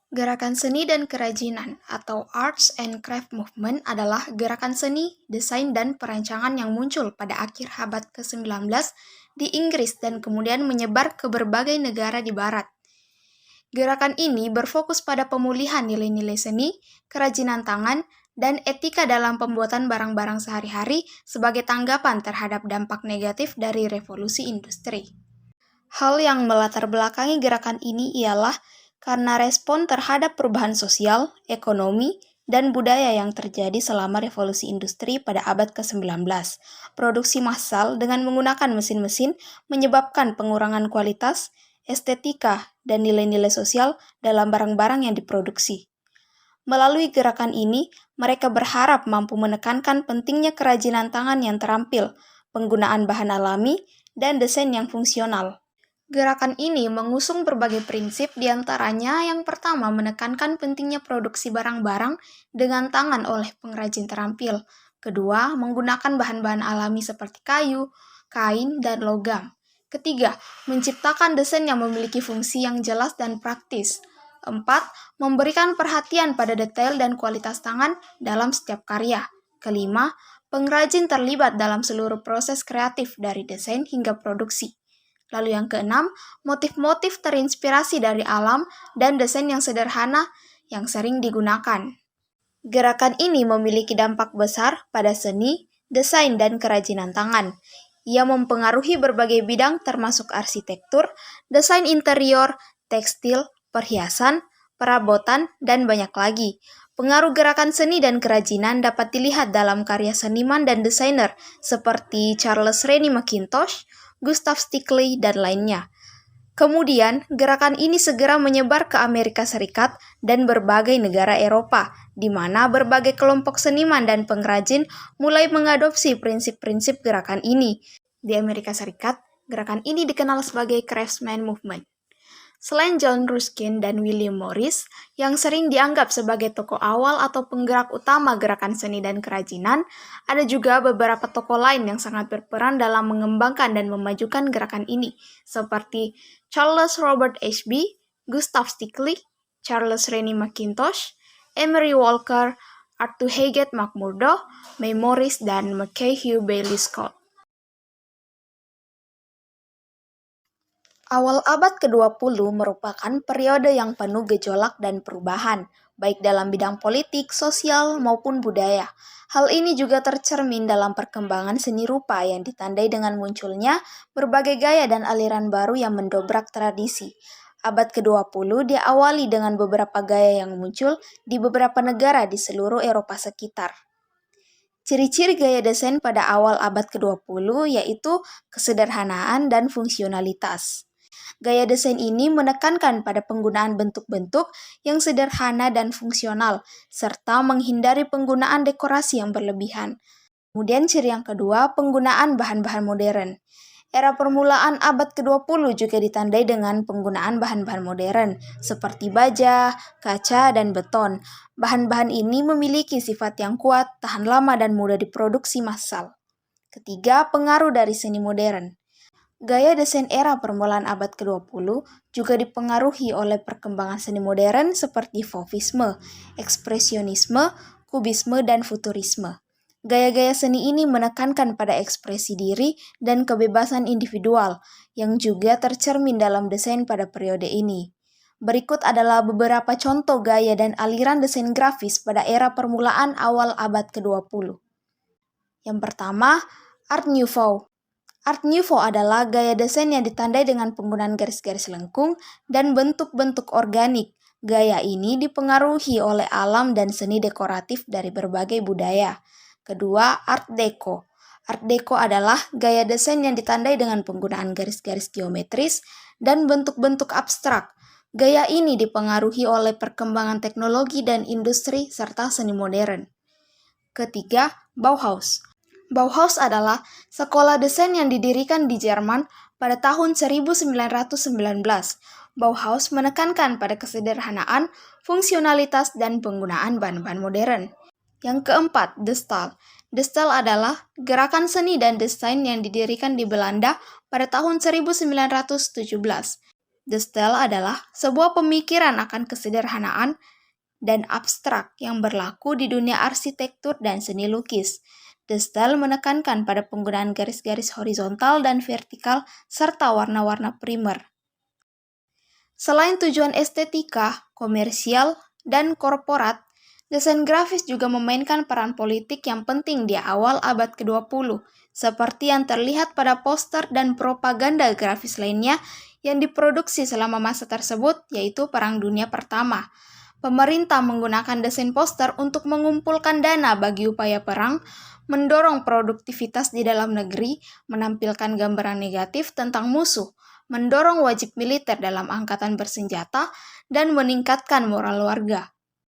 Gerakan seni dan kerajinan atau Arts and Craft Movement adalah gerakan seni, desain, dan perancangan yang muncul pada akhir abad ke-19 di Inggris dan kemudian menyebar ke berbagai negara di barat. Gerakan ini berfokus pada pemulihan nilai-nilai seni, kerajinan tangan, dan etika dalam pembuatan barang-barang sehari-hari sebagai tanggapan terhadap dampak negatif dari revolusi industri. Hal yang melatar belakangi gerakan ini ialah karena respon terhadap perubahan sosial, ekonomi, dan budaya yang terjadi selama revolusi industri pada abad ke-19. Produksi massal dengan menggunakan mesin-mesin menyebabkan pengurangan kualitas, estetika, dan nilai-nilai sosial dalam barang-barang yang diproduksi. Melalui gerakan ini, mereka berharap mampu menekankan pentingnya kerajinan tangan yang terampil, penggunaan bahan alami, dan desain yang fungsional. Gerakan ini mengusung berbagai prinsip, diantaranya yang pertama menekankan pentingnya produksi barang-barang dengan tangan oleh pengrajin terampil. Kedua, menggunakan bahan-bahan alami seperti kayu, kain, dan logam. Ketiga, menciptakan desain yang memiliki fungsi yang jelas dan praktis. Empat, memberikan perhatian pada detail dan kualitas tangan dalam setiap karya. Kelima, pengrajin terlibat dalam seluruh proses kreatif dari desain hingga produksi. Lalu yang keenam, motif-motif terinspirasi dari alam dan desain yang sederhana yang sering digunakan. Gerakan ini memiliki dampak besar pada seni, desain, dan kerajinan tangan. Ia mempengaruhi berbagai bidang termasuk arsitektur, desain interior, tekstil, perhiasan, perabotan, dan banyak lagi. Pengaruh gerakan seni dan kerajinan dapat dilihat dalam karya seniman dan desainer seperti Charles Rennie Mackintosh, Gustav Stickley, dan lainnya. Kemudian, gerakan ini segera menyebar ke Amerika Serikat dan berbagai negara Eropa, di mana berbagai kelompok seniman dan pengrajin mulai mengadopsi prinsip-prinsip gerakan ini. Di Amerika Serikat, gerakan ini dikenal sebagai Craftsman Movement. Selain John Ruskin dan William Morris, yang sering dianggap sebagai tokoh awal atau penggerak utama gerakan seni dan kerajinan, ada juga beberapa tokoh lain yang sangat berperan dalam mengembangkan dan memajukan gerakan ini, seperti Charles Robert Ashby, Gustav Stickley, Charles Rennie Mackintosh, Emery Walker, Arthur Haggett McMurdo, May Morris, dan Mackay Hugh Bailey Scott. Awal abad ke-20 merupakan periode yang penuh gejolak dan perubahan, baik dalam bidang politik, sosial, maupun budaya. Hal ini juga tercermin dalam perkembangan seni rupa yang ditandai dengan munculnya berbagai gaya dan aliran baru yang mendobrak tradisi. Abad ke-20 diawali dengan beberapa gaya yang muncul di beberapa negara di seluruh Eropa sekitar. Ciri-ciri gaya desain pada awal abad ke-20 yaitu kesederhanaan dan fungsionalitas. Gaya desain ini menekankan pada penggunaan bentuk-bentuk yang sederhana dan fungsional, serta menghindari penggunaan dekorasi yang berlebihan. Kemudian ciri yang kedua, penggunaan bahan-bahan modern. Era permulaan abad ke-20 juga ditandai dengan penggunaan bahan-bahan modern, seperti baja, kaca, dan beton. Bahan-bahan ini memiliki sifat yang kuat, tahan lama, dan mudah diproduksi massal. Ketiga, pengaruh dari seni modern. Gaya desain era permulaan abad ke-20 juga dipengaruhi oleh perkembangan seni modern seperti Fauvisme, Ekspresionisme, Kubisme, dan Futurisme. Gaya-gaya seni ini menekankan pada ekspresi diri dan kebebasan individual, yang juga tercermin dalam desain pada periode ini. Berikut adalah beberapa contoh gaya dan aliran desain grafis pada era permulaan awal abad ke-20. Yang pertama, Art Nouveau. Art Nouveau adalah gaya desain yang ditandai dengan penggunaan garis-garis lengkung dan bentuk-bentuk organik. Gaya ini dipengaruhi oleh alam dan seni dekoratif dari berbagai budaya. Kedua, Art Deco. Art Deco adalah gaya desain yang ditandai dengan penggunaan garis-garis geometris dan bentuk-bentuk abstrak. Gaya ini dipengaruhi oleh perkembangan teknologi dan industri serta seni modern. Ketiga, Bauhaus. Bauhaus adalah sekolah desain yang didirikan di Jerman pada tahun 1919. Bauhaus menekankan pada kesederhanaan, fungsionalitas, dan penggunaan bahan-bahan modern. Yang keempat, De Stijl. De Stijl adalah gerakan seni dan desain yang didirikan di Belanda pada tahun 1917. The style adalah sebuah pemikiran akan kesederhanaan dan abstrak yang berlaku di dunia arsitektur dan seni lukis. The style menekankan pada penggunaan garis-garis horizontal dan vertikal serta warna-warna primer. Selain tujuan estetika, komersial, dan korporat, desain grafis juga memainkan peran politik yang penting di awal abad ke-20, seperti yang terlihat pada poster dan propaganda grafis lainnya yang diproduksi selama masa tersebut, yaitu Perang Dunia Pertama. Pemerintah menggunakan desain poster untuk mengumpulkan dana bagi upaya perang, mendorong produktivitas di dalam negeri, menampilkan gambaran negatif tentang musuh, mendorong wajib militer dalam angkatan bersenjata, dan meningkatkan moral warga.